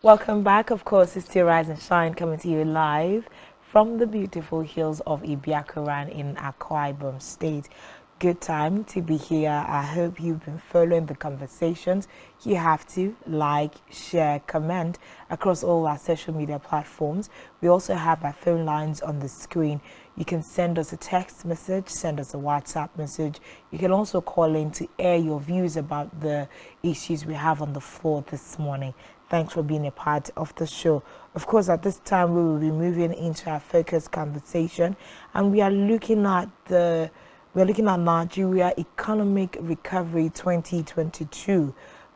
Welcome back. Of course, it's still Rise and Shine coming to you live from the beautiful hills of Ibiakuran in Akwa Ibom State. Good time to be here. I hope you've been following the conversations. You have to like, share, comment across all our social media platforms. We also have our phone lines on the screen. You can send us a text message, send us a WhatsApp message. You can also call in to air your views about the issues we have on the floor this morning. Thanks for being a part of the show. Of course, at this time, we will be moving into our focus conversation, and we are looking at Nigeria Economic Recovery 2022.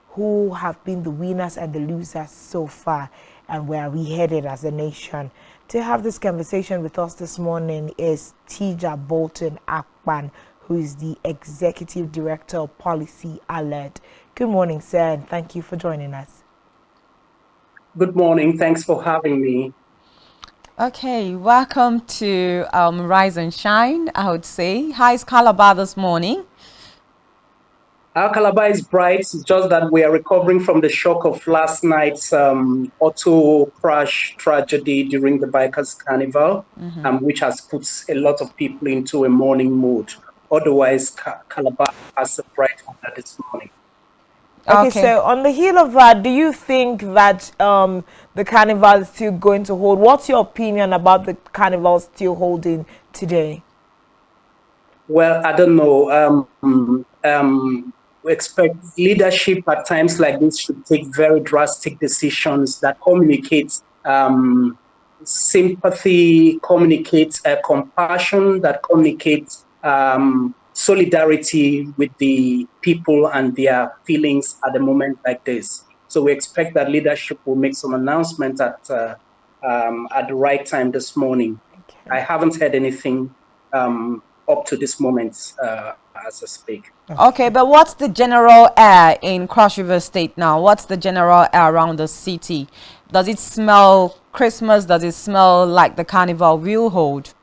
Who have been the winners and the losers so far, and where are we headed as a nation? To have this conversation with us this morning is Tija Bolton Akpan, who is the Executive Director of Policy Alert. Good morning, sir, and thank you for joining us. Good morning. Thanks for having me. Okay, welcome to Rise and Shine, I would say. How is Calabar this morning? Our Calabar is bright. It's just that we are recovering from the shock of last night's auto crash tragedy during the Bikers Carnival, which has put a lot of people into a mourning mood. Otherwise, Calabar has a bright weather this morning. Okay, so on the heel of that, do you think that the carnival is still going to hold? What's your opinion about the carnival still holding today? Well, I don't know. We expect leadership at times like this should take very drastic decisions that communicate sympathy, communicate compassion, that communicates solidarity with the people and their feelings at a moment like this. So we expect that leadership will make some announcements at the right time this morning. Okay. I haven't heard anything up to this moment as I speak. Okay, but what's the general air in Cross River State now? What's the general air around the city? Does it smell Christmas? Does it smell like the carnival will hold?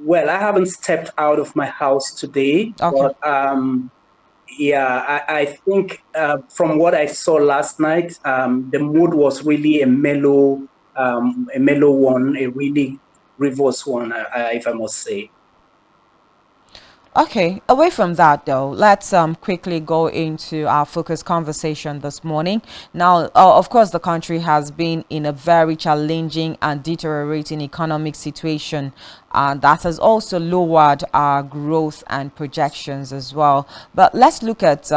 Well, I haven't stepped out of my house today, but yeah, I think from what I saw last night, the mood was really a mellow one, a really reverse one, if I must say. Okay, away from that though, let's quickly go into our focus conversation this morning. Now, of course, the country has been in a very challenging and deteriorating economic situation, and that has also lowered our growth and projections as well. But let's look at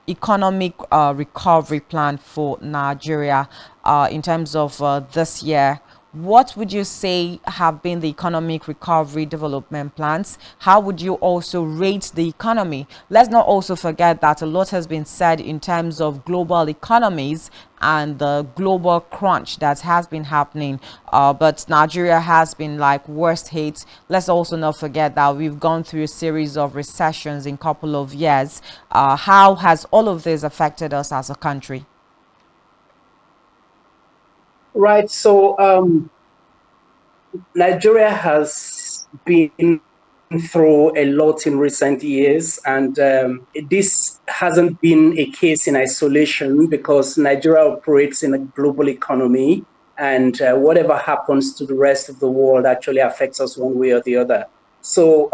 economic recovery plan for Nigeria in terms of this year. What would you say have been the economic recovery development plans? How would you also rate the economy? Let's not also forget that a lot has been said in terms of global economies and the global crunch that has been happening. But Nigeria has been like worst hit. Let's also not forget that we've gone through a series of recessions in a couple of years. How has all of this affected us as a country? Right. So Nigeria has been through a lot in recent years, and this hasn't been a case in isolation because Nigeria operates in a global economy, and whatever happens to the rest of the world actually affects us one way or the other. So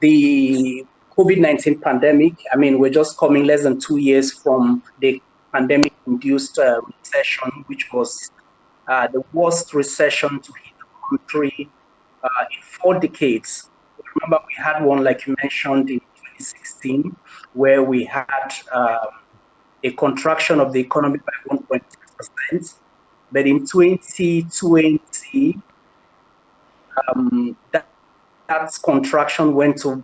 the COVID-19 pandemic, I mean, we're just coming less than 2 years from the pandemic-induced recession, which was the worst recession to hit the country in 4 decades. Remember, we had one, like you mentioned, in 2016, where we had a contraction of the economy by 1.6%. But in 2020, that contraction went to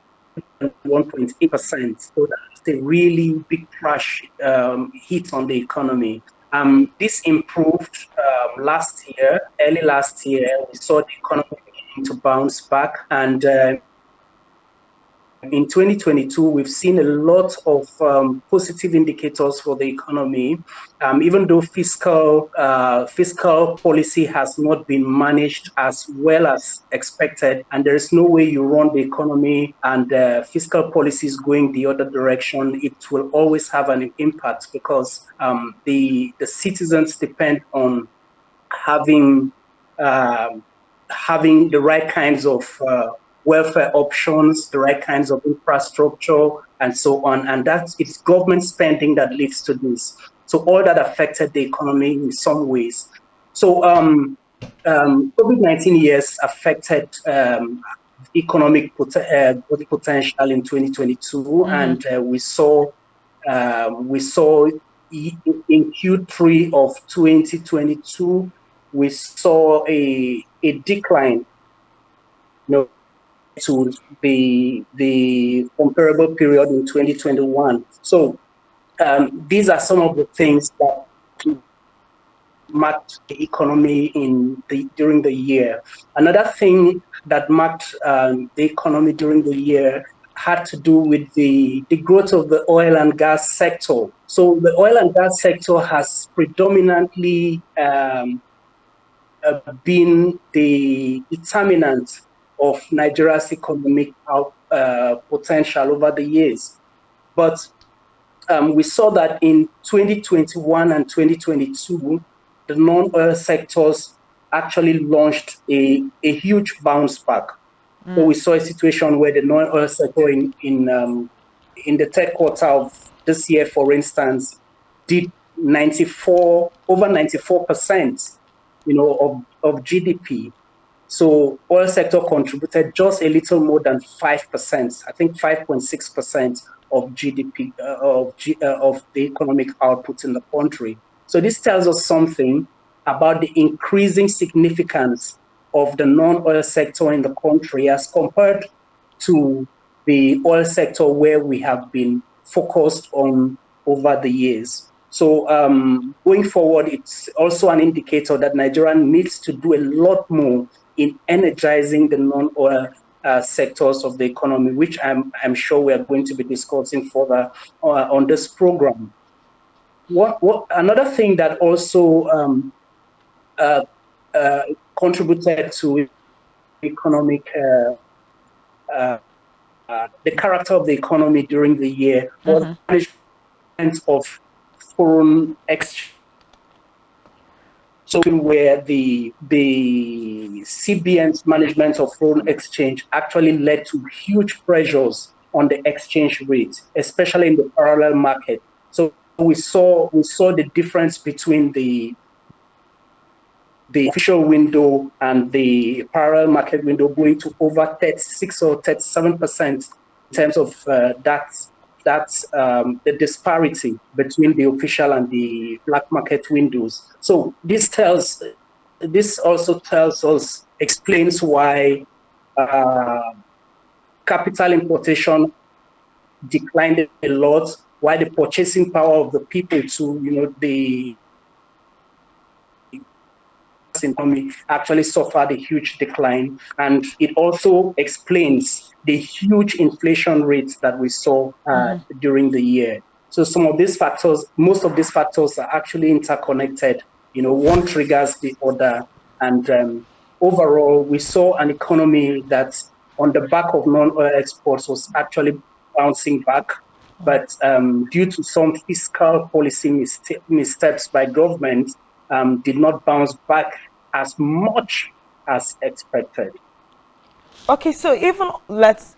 1.8%. So that's a really big crash hit on the economy. This improved early last year. We saw the economy beginning to bounce back, and in 2022, we've seen a lot of positive indicators for the economy, even though fiscal policy has not been managed as well as expected. And there is no way you run the economy and fiscal policy is going the other direction. It will always have an impact because the citizens depend on having having the right kinds of welfare options, the right kinds of infrastructure, and so on. And it's government spending that leads to this. So all that affected the economy in some ways. So COVID-19 years affected economic growth potential in 2022, and we saw in Q3 of 2022, we saw a decline, to the comparable period in 2021. So these are some of the things that marked the economy during the year. Another thing that marked the economy during the year had to do with the growth of the oil and gas sector. So the oil and gas sector has predominantly been the determinant of Nigeria's economic potential over the years. But we saw that in 2021 and 2022, the non-oil sectors actually launched a huge bounce back. So we saw a situation where the non-oil sector in the third quarter of this year, for instance, did over 94%, of GDP. So oil sector contributed just a little more than 5%, I think 5.6% of GDP, of the economic output in the country. So this tells us something about the increasing significance of the non-oil sector in the country as compared to the oil sector where we have been focused on over the years. So going forward, it's also an indicator that Nigeria needs to do a lot more in energizing the non-oil sectors of the economy, which I'm sure we are going to be discussing further on this program. Another thing that also contributed to economic the character of the economy during the year was management of foreign exchange. So where the CBN's management of foreign exchange actually led to huge pressures on the exchange rate, especially in the parallel market. So we saw the difference between the official window and the parallel market window going to over 36 or 37% in terms of the disparity between the official and the black market windows. So this also explains why capital importation declined a lot, why the purchasing power of the people to the economy actually suffered a huge decline. And it also explains the huge inflation rates that we saw during the year. So most of these factors are actually interconnected. One triggers the other. And overall, we saw an economy that on the back of non-oil exports was actually bouncing back. But due to some fiscal policy missteps by government, did not bounce back as much as expected. Okay, so even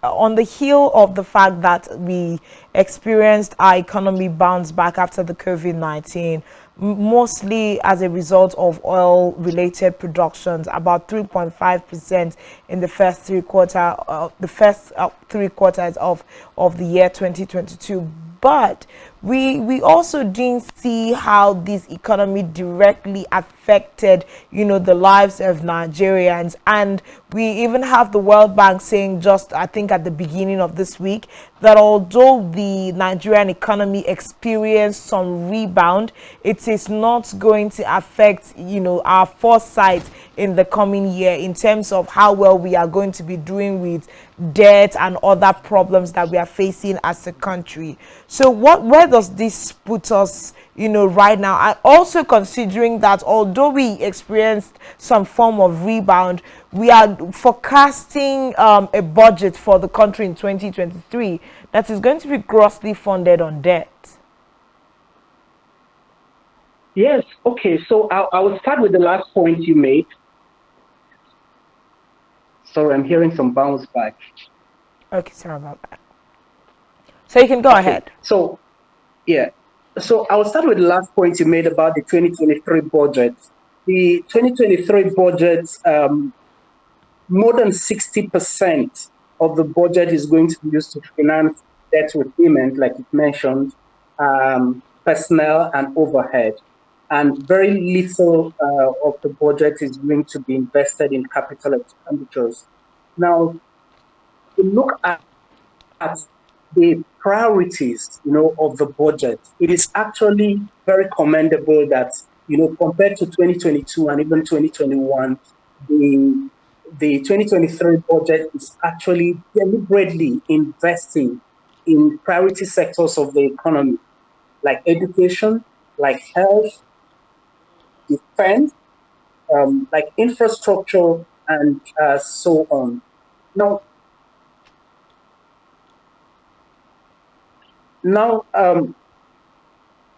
on the heel of the fact that we experienced our economy bounce back after the COVID-19, mostly as a result of oil-related productions, about 3.5% in the first three quarters of the year 2022. But we also didn't see how this economy directly affected, you know, the lives of Nigerians. And we even have the World Bank saying, just I think at the beginning of this week, that although the Nigerian economy experienced some rebound, it is not going to affect, you know, our foresight in the coming year in terms of how well we are going to be doing with debt and other problems that we are facing as a country. So where does this put us, you know, right now? And also considering that although we experienced some form of rebound, we are forecasting a budget for the country in 2023 that is going to be grossly funded on debt. Yes, okay. So I will start with the last point you made. Sorry, I'm hearing some bounce back. Okay, sorry about that. So you can go ahead. So, yeah. So I'll start with the last point you made about the 2023 budget. The 2023 budget, more than 60% of the budget is going to be used to finance debt repayment, like you mentioned, personnel and overhead. And very little of the budget is going to be invested in capital expenditures. Now, to look at the priorities, you know, of the budget, it is actually very commendable that, you know, compared to 2022 and even 2021, the 2023 budget is actually deliberately investing in priority sectors of the economy, like education, like health, defense, like infrastructure, and so on. Now, now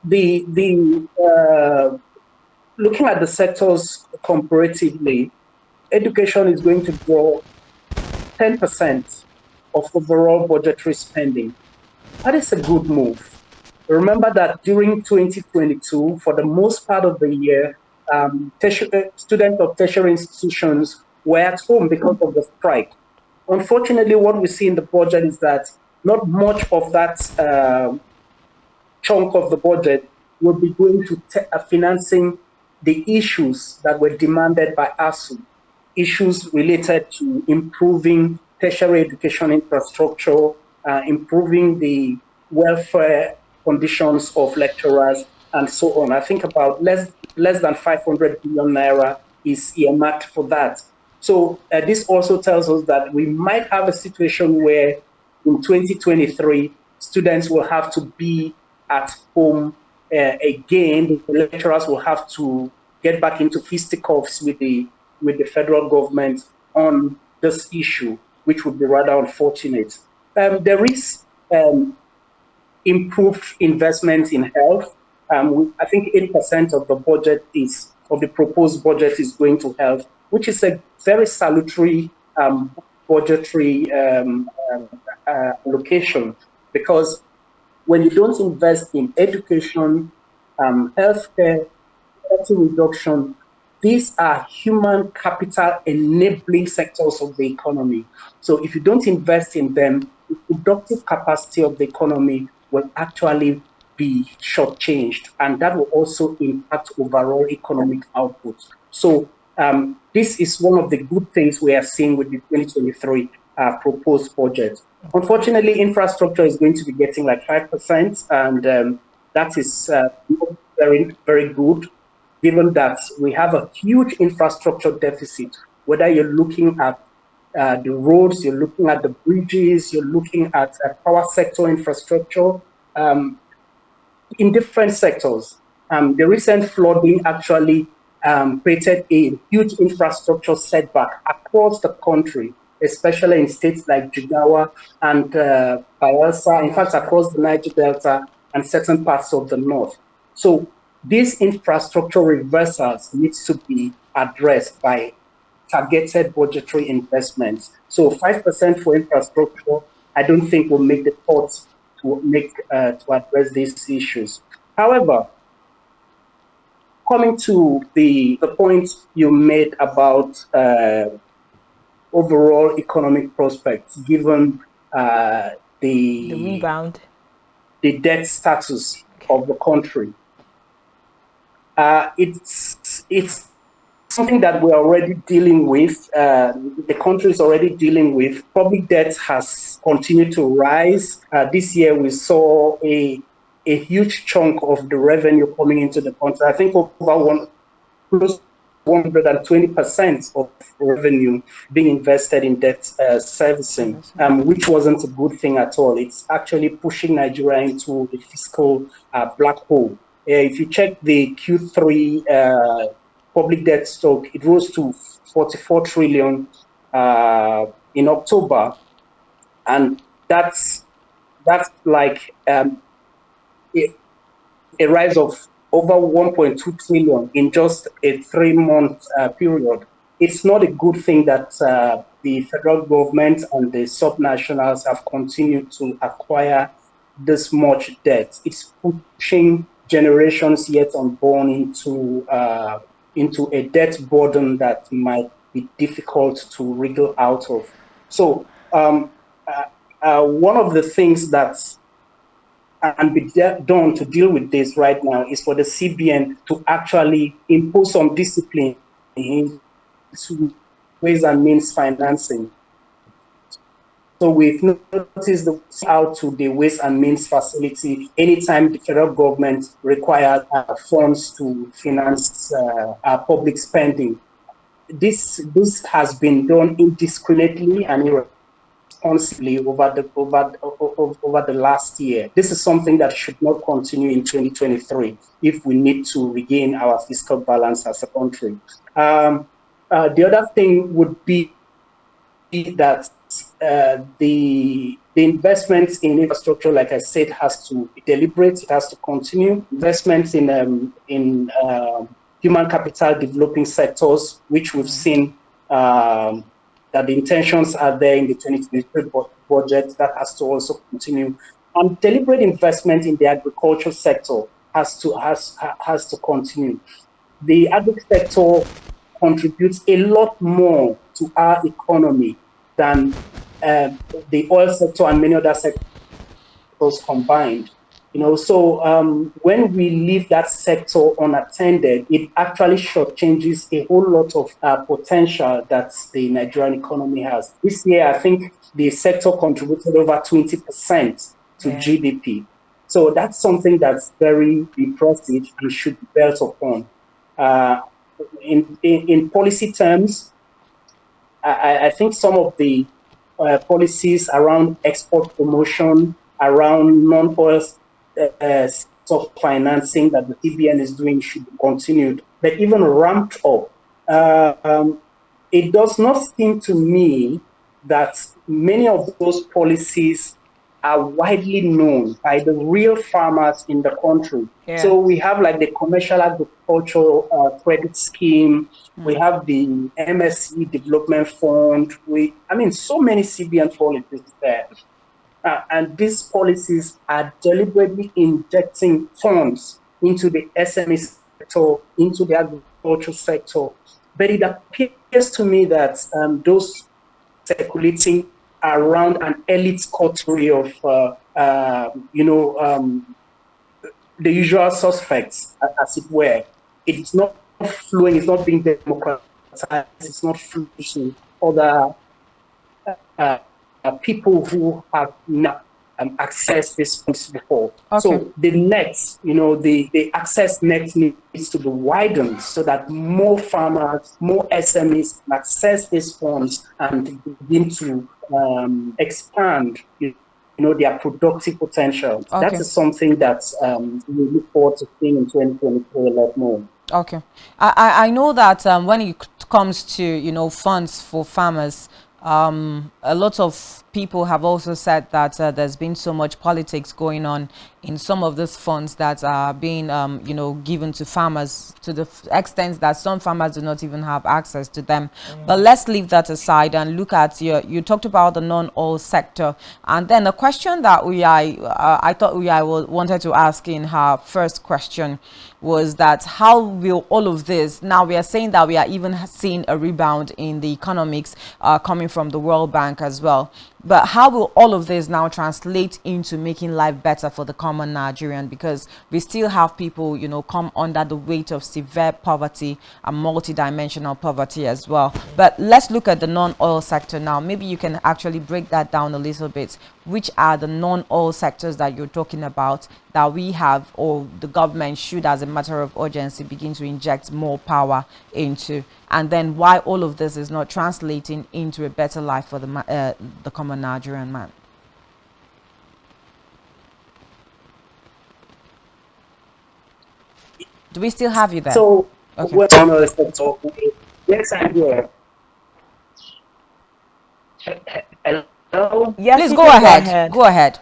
looking at the sectors comparatively, education is going to draw 10% of overall budgetary spending. That is a good move. Remember that during 2022, for the most part of the year, students of tertiary institutions were at home because of the strike. Unfortunately, what we see in the budget is that not much of that chunk of the budget will be going to financing the issues that were demanded by ASU, issues related to improving tertiary education infrastructure, improving the welfare conditions of lecturers, and so on. I think about less than 500 billion naira is earmarked for that. So this also tells us that we might have a situation where in 2023, students will have to be at home again. The lecturers will have to get back into fisticuffs with the federal government on this issue, which would be rather unfortunate. There is improved investment in health. I think 8% of the budget of the proposed budget is going to health, which is a very salutary budgetary allocation, because when you don't invest in education, healthcare, poverty reduction, these are human capital enabling sectors of the economy. So if you don't invest in them, the productive capacity of the economy will actually be shortchanged, and that will also impact overall economic output. So this is one of the good things we are seeing with the 2023 proposed budget. Unfortunately, infrastructure is going to be getting like 5%, and that is not very, very good, given that we have a huge infrastructure deficit, whether you're looking at the roads, you're looking at the bridges, you're looking at power sector infrastructure, in different sectors. The recent flooding actually created a huge infrastructure setback across the country, especially in states like Jigawa and Bayelsa, in fact, across the Niger Delta and certain parts of the north. So these infrastructure reversals needs to be addressed by targeted budgetary investments. So 5% for infrastructure, I don't think will make the thoughts to address these issues. However, coming to the point you made about overall economic prospects, given The rebound. the debt status of the country. It's something that we're already dealing with. The country is already dealing with. Public debt has continued to rise. This year, we saw a huge chunk of the revenue coming into the country. I think close to 120% of revenue being invested in debt servicing, which wasn't a good thing at all. It's actually pushing Nigeria into a fiscal black hole. If you check the Q3 public debt stock, it rose to 44 trillion in October, and that's like a rise of over 1.2 trillion in just a 3-month period. It's not a good thing that the federal government and the subnationals have continued to acquire this much debt. It's pushing generations yet unborn into a debt burden that might be difficult to wriggle out of. So one of the things that's and be done to deal with this right now is for the CBN to actually impose some discipline into ways and means financing. So we've noticed out to the ways and means facility anytime the federal government requires funds to finance public spending. This has been done indiscriminately and irresponsibly over the last year. This is something that should not continue in 2023 if we need to regain our fiscal balance as a country. The other thing would be that the investments in infrastructure, like I said, has to be deliberate. It has to continue. Investments in human capital developing sectors, which we've seen that the intentions are there in the 2023 budget, that has to also continue. And deliberate investment in the agriculture sector has to continue. The agri sector contributes a lot more to our economy than the oil sector and many other sectors combined. So when we leave that sector unattended, it actually shortchanges a whole lot of potential that the Nigerian economy has. This year, I think the sector contributed over 20% to GDP. So that's something that's very impressive and should be built upon. In policy terms, I think some of the policies around export promotion, around non-oil financing that the CBN is doing should be continued, but even ramped up. It does not seem to me that many of those policies are widely known by the real farmers in the country. Yeah. So we have like the commercial agricultural credit scheme, we have the MSE development fund, so many CBN policies there. And these policies are deliberately injecting funds into the SME sector, into the agricultural sector. But it appears to me that those circulating around an elite coterie of, the usual suspects, as it were. It's not flowing, it's not being democratized, it's not flowing other people who have not accessed this funds before. Okay. So the net, the access net needs to be widened so that more farmers, more SMEs can access these funds and begin to expand, their productive potential. Okay. That is something that we look forward to seeing in 2023 a lot more. Okay, I know that when it comes to funds for farmers, a lot of people have also said that there's been so much politics going on in some of these funds that are being given to farmers, to the extent that some farmers do not even have access to them. But let's leave that aside and look at you talked about the non-oil sector, and then a question that I thought wanted to ask in her first question was that how will all of this, now we are saying that we are even seeing a rebound in the economics coming from the World Bank as well, But how will all of this now translate into making life better for the common Nigerian? Because we still have people, you know, come under the weight of severe poverty and multidimensional poverty as well. But let's look at the non-oil sector now. Maybe you can actually break that down a little bit. Which are the non-oil sectors that you're talking about that we have, or the government should, as a matter of urgency, begin to inject more power into? And then why all of this is not translating into a better life for the common Nigerian man? Do we still have you there? So, Okay. yes, I'm here. Hello? Yes, Please you go can ahead. Go ahead.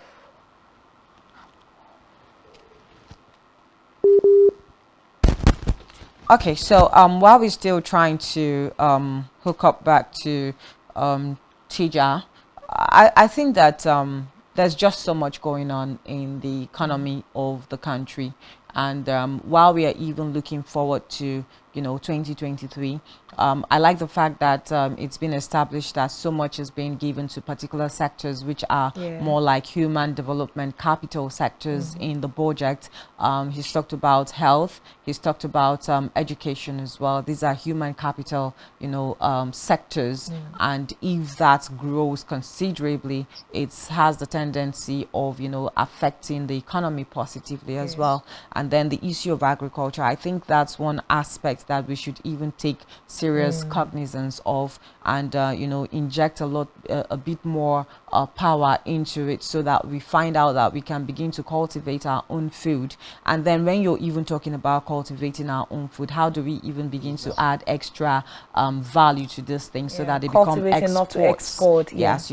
Okay, so while we're still trying to hook up back to Tija, I think that there's just so much going on in the economy of the country, and while we are even looking forward to 2023, I like the fact that it's been established that so much is being given to particular sectors which are more like human development capital sectors in the budget. He's talked about health, he's talked about education as well. These are human capital sectors, and if that grows considerably, it has the tendency of affecting the economy positively as well. And then the issue of agriculture, I think that's one aspect that we should even take serious cognizance of, and inject a bit more power into it, so that we find out that we can begin to cultivate our own food. And then when you're even talking about cultivating our own food, how do we even begin to add extra value to this thing, so that it become exports, not to export, yes,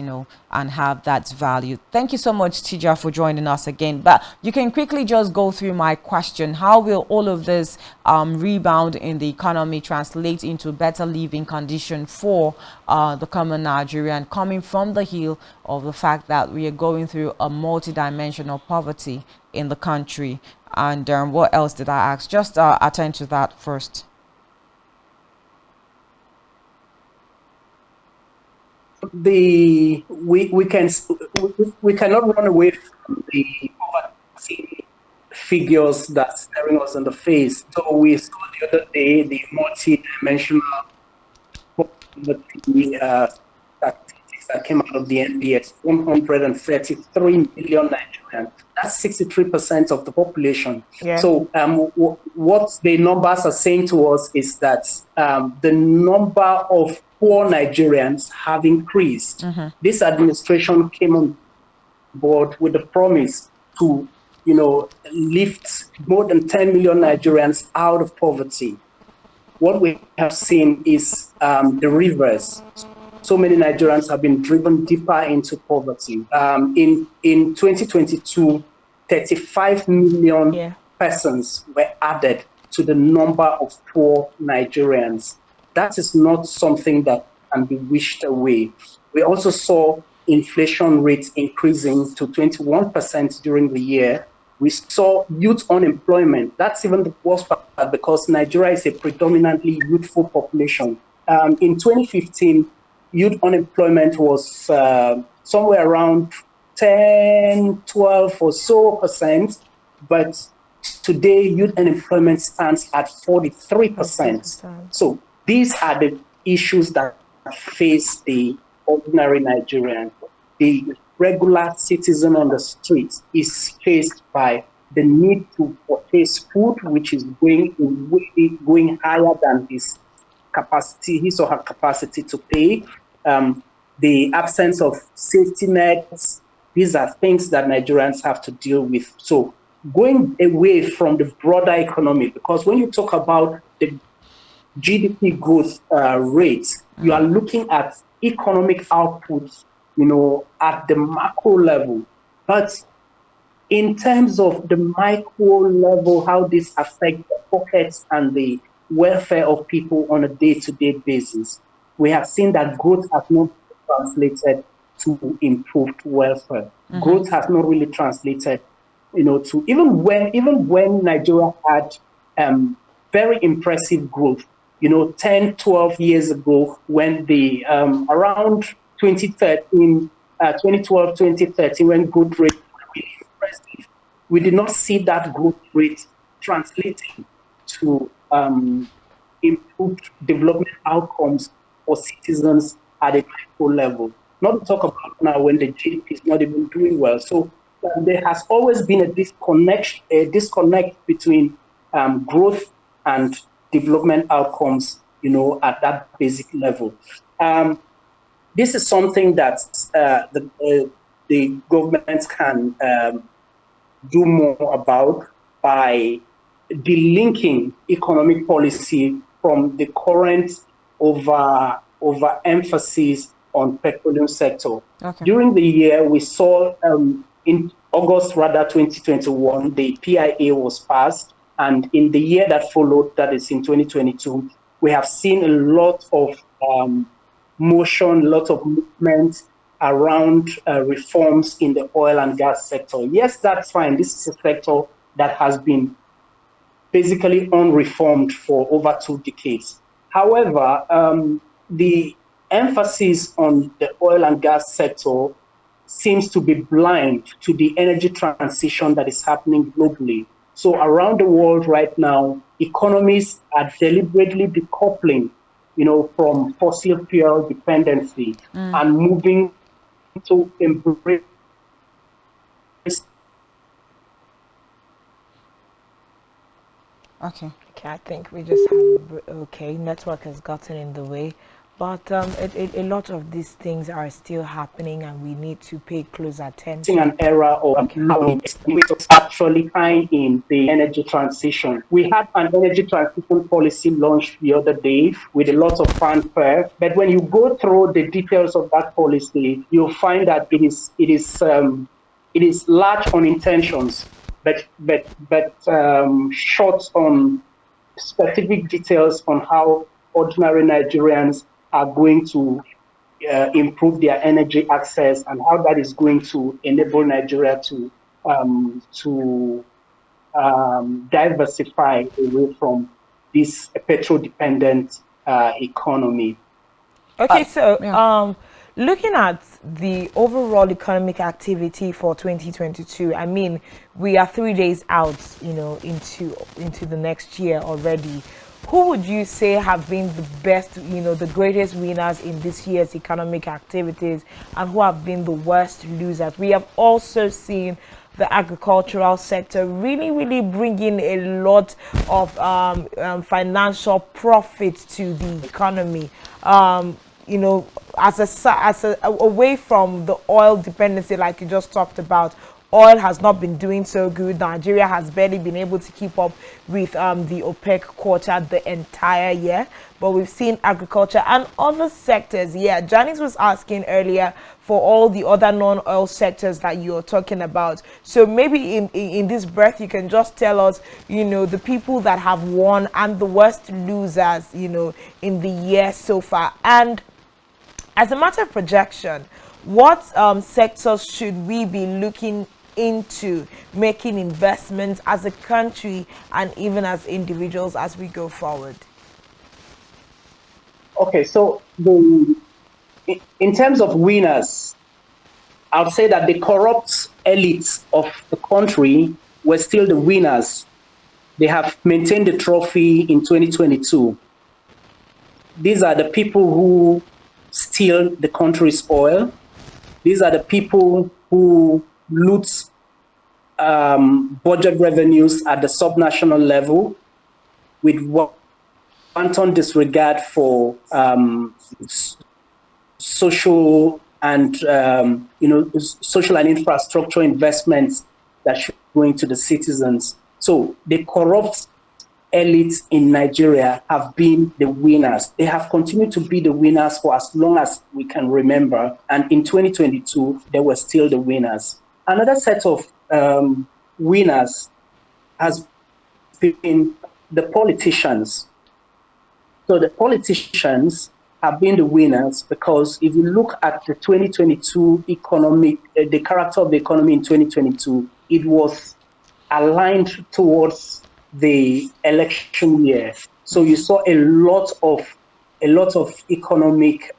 and have that value. Thank you so much, Tija, for joining us again. But you can quickly just go through my question: how will all of this rebound in the economy translate into better living condition for the common Nigerian, coming from the heel of the fact that we are going through a multidimensional poverty in the country? And what else did I ask? Just attend to that first. We cannot run away from the poverty figures that's staring us in the face. So we saw the other day the multi-dimensional poverty statistics that came out of the NBS: 133 million Nigerians. That's 63% of the population. So what the numbers are saying to us is that the number of poor Nigerians have increased. This administration came on board with the promise to, lift more than 10 million Nigerians out of poverty. What we have seen is the reverse. So many Nigerians have been driven deeper into poverty. In 2022, 35 million persons were added to the number of poor Nigerians. That is not something that can be wished away. We also saw inflation rates increasing to 21% during the year. We saw youth unemployment. That's even the worst part, because Nigeria is a predominantly youthful population. In 2015, youth unemployment was somewhere around 10, 12 or so percent, but today youth unemployment stands at 43%. So these are the issues that face the ordinary Nigerian. The regular citizen on the street is faced by the need to purchase food, which is going higher than his or her capacity to pay. The absence of safety nets. These are things that Nigerians have to deal with. So going away from the broader economy, because when you talk about the GDP growth rates, you are looking at economic output, at the macro level. But in terms of the micro level, how this affects the pockets and the welfare of people on a day-to-day basis, we have seen that growth has not translated to improved welfare. Growth has not really translated, to even when Nigeria had very impressive growth, 10, 12 years ago, when the around 2013, 2012, 2013, when growth rate was really impressive, we did not see that growth rate translating to improved development outcomes for citizens at a micro level. Not to talk about now when the GDP is not even doing well. So there has always been a disconnect between growth and development outcomes, at that basic level. This is something that the government can do more about by delinking economic policy from the current overemphasis on petroleum sector. Okay. During the year, we saw in August, rather 2021, the PIA was passed, and in the year that followed, that is in 2022, we have seen a lot of motion, a lot of movement around reforms in the oil and gas sector. Yes, that's fine. This is a sector that has been basically unreformed for over 2 decades. However, the emphasis on the oil and gas sector seems to be blind to the energy transition that is happening globally. So around the world right now, economies are deliberately decoupling, from fossil fuel dependency and moving to embrace. Okay. Okay, I think we just have network has gotten in the way, but a lot of these things are still happening, and we need to pay close attention. An era of actually tying in the energy transition. We had an energy transition policy launched the other day with a lot of fanfare, but when you go through the details of that policy, you'll find that it is large on intentions, but short on specific details on how ordinary Nigerians are going to improve their energy access and how that is going to enable Nigeria to diversify away from this petrol-dependent economy. Okay, so looking at the overall economic activity for 2022, I mean, we are 3 days out, into the next year already. Who would you say have been the best, the greatest winners in this year's economic activities, and who have been the worst losers? We have also seen the agricultural sector really, really bringing a lot of financial profit to the economy. Away from the oil dependency, like you just talked about. Oil has not been doing so good. Nigeria has barely been able to keep up with the OPEC quota the entire year. But we've seen agriculture and other sectors. Yeah, Janice was asking earlier for all the other non-oil sectors that you're talking about. So maybe in this breath, you can just tell us, the people that have won and the worst losers, in the year so far. And as a matter of projection, what sectors should we be looking into making investments as a country and even as individuals as we go forward? Okay, so in terms of winners, I would say that the corrupt elites of the country were still the winners. They have maintained the trophy in 2022. These are the people who steal the country's oil. These are the people who loot budget revenues at the subnational level with wanton disregard for social and social and infrastructure investments that should go into the citizens. So the corrupt elites in Nigeria have been the winners. They have continued to be the winners for as long as we can remember. And in 2022, they were still the winners. Another set of winners has been the politicians. So the politicians have been the winners because if you look at the 2022 economic, the character of the economy in 2022, it was aligned towards the election year. So you saw a lot of economic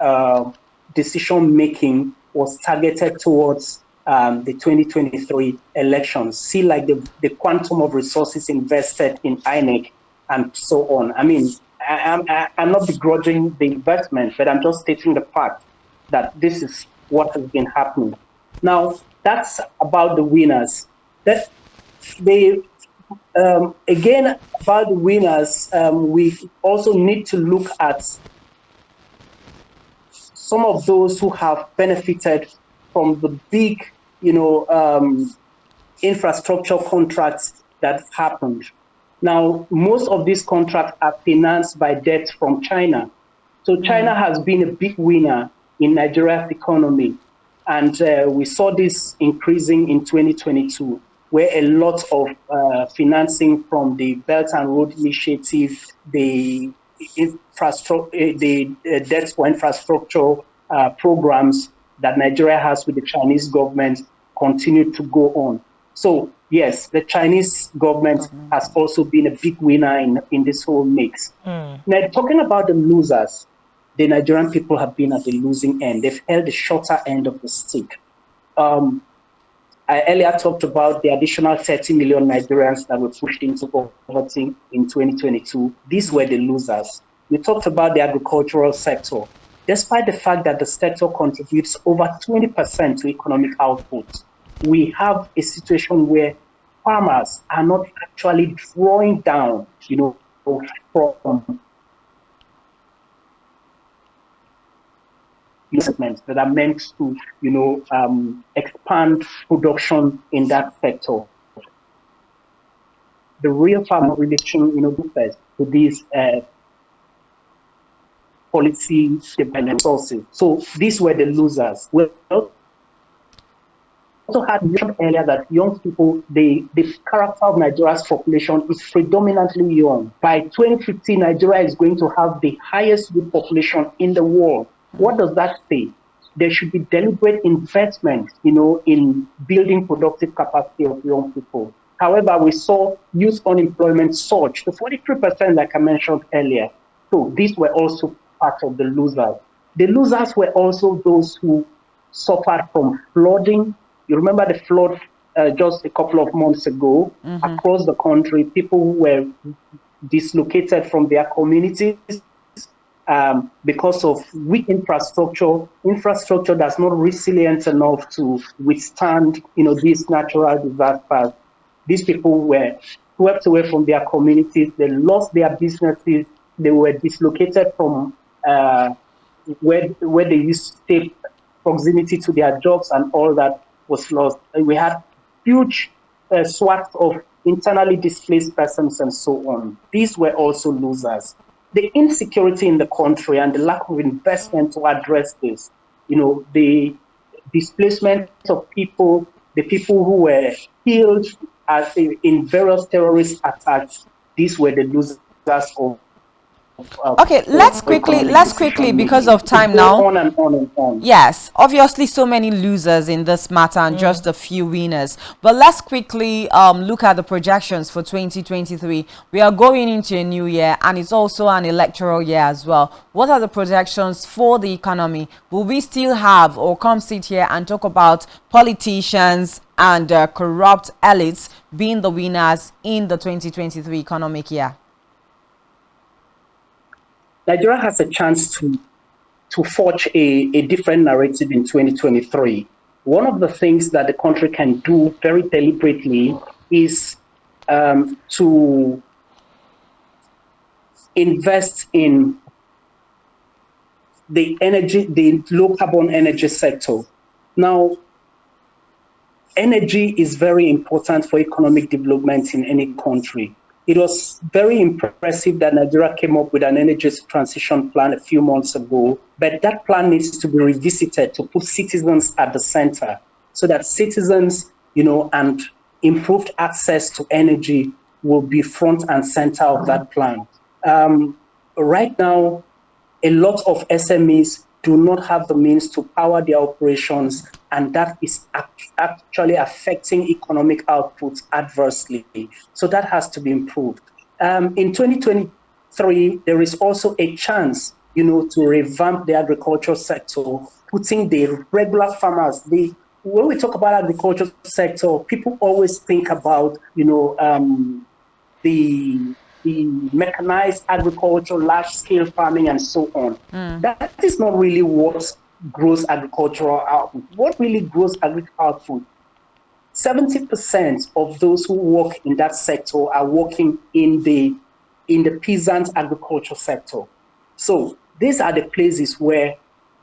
decision making was targeted towards the 2023 elections. See, like the quantum of resources invested in INEC and so on. I mean, I'm not begrudging the investment, but I'm just stating the fact that this is what has been happening. Now, that's about the winners. That they again about the winners, we also need to look at some of those who have benefited from the big, infrastructure contracts that happened. Now, most of these contracts are financed by debt from China. So China has been a big winner in Nigeria's economy. And we saw this increasing in 2022, where a lot of financing from the Belt and Road Initiative, the infrastructure, the debt for infrastructure programs that Nigeria has with the Chinese government continue to go on. So yes, the Chinese government has also been a big winner in this whole mix. Now, talking about the losers, the Nigerian people have been at the losing end. They've held the shorter end of the stick. I earlier talked about the additional 30 million Nigerians that were pushed into poverty in 2022. These were the losers. We talked about the agricultural sector. Despite the fact that the sector contributes over 20% to economic output, we have a situation where farmers are not actually drawing down, from investments that are meant to, expand production in that sector. The real farmer relation, differs to these policy development sources. So these were the losers. We also had mentioned earlier that young people, the character of Nigeria's population is predominantly young. By 2050, Nigeria is going to have the highest youth population in the world. What does that say? There should be deliberate investment, in building productive capacity of young people. However, we saw youth unemployment surge to 43%, like I mentioned earlier. So these were also part of the losers. The losers were also those who suffered from flooding. You remember the flood just a couple of months ago across the country. People were dislocated from their communities because of weak infrastructure that's not resilient enough to withstand, these natural disasters. These people were swept away from their communities. They lost their businesses. They were dislocated from where they used to stay, proximity to their jobs, and all that was lost. We had huge swaths of internally displaced persons and so on. These were also losers. The insecurity in the country and the lack of investment to address this, the displacement of people, the people who were killed in various terrorist attacks, these were the losers of okay, let's quickly because of time now. On and on and on. Yes, obviously so many losers in this matter and just a few winners. But let's quickly look at the projections for 2023. We are going into a new year and it's also an electoral year as well. What are the projections for the economy? Will we still have or come sit here and talk about politicians and corrupt elites being the winners in the 2023 economic year? Nigeria has a chance to forge a different narrative in 2023. One of the things that the country can do very deliberately is to invest in the low carbon energy sector. Now, energy is very important for economic development in any country. It was very impressive that Nigeria came up with an energy transition plan a few months ago, but that plan needs to be revisited to put citizens at the center so that citizens, and improved access to energy will be front and center of that plan. Right now, a lot of SMEs do not have the means to power their operations, and that is actually affecting economic output adversely. So that has to be improved. In 2023, there is also a chance to revamp the agriculture sector, putting the regular farmers. When we talk about agriculture sector, people always think about, the mechanized agriculture, large scale farming, and so on. That is not really what grows agricultural output. What really grows agricultural output? 70% of those who work in that sector are working in the peasant agriculture sector. So these are the places where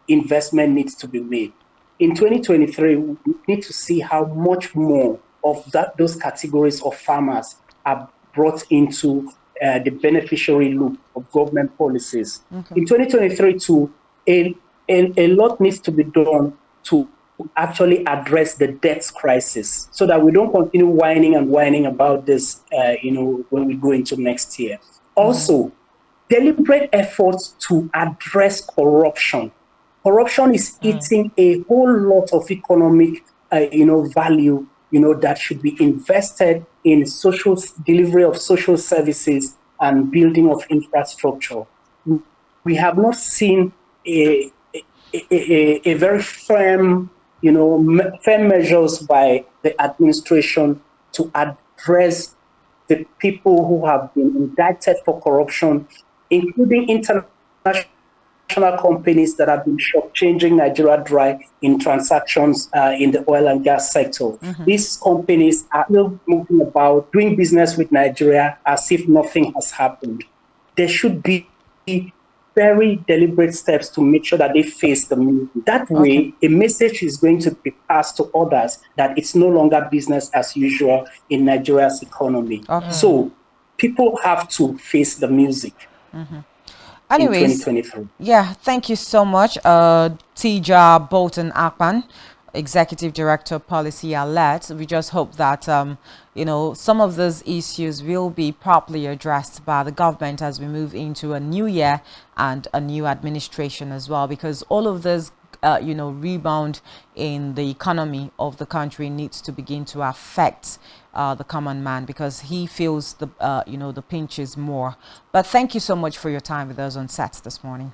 investment needs to be made. In 2023, we need to see how much more of those categories of farmers are brought into the beneficiary loop of government policies. In 2023, too, a lot needs to be done to actually address the debt crisis so that we don't continue whining about this, when we go into next year. Also, deliberate efforts to address corruption. Corruption is eating a whole lot of economic, value, that should be invested in social delivery of social services and building of infrastructure. We have not seen a very firm, firm measures by the administration to address the people who have been indicted for corruption, including international companies that have been shortchanging Nigeria dry in transactions in the oil and gas sector. These companies are still moving about, doing business with Nigeria as if nothing has happened. There should be very deliberate steps to make sure that they face the music. That way, a message is going to be passed to others that it's no longer business as usual in Nigeria's economy. So people have to face the music. Anyways, in 2023. Yeah, thank you so much, Tija Bolton Akpan, Executive Director, Policy Alert. We just hope that, some of those issues will be properly addressed by the government as we move into a new year and a new administration as well, because all of this rebound in the economy of the country needs to begin to affect the common man, because he feels the pinches more. But thank you so much for your time with us on SETS this morning.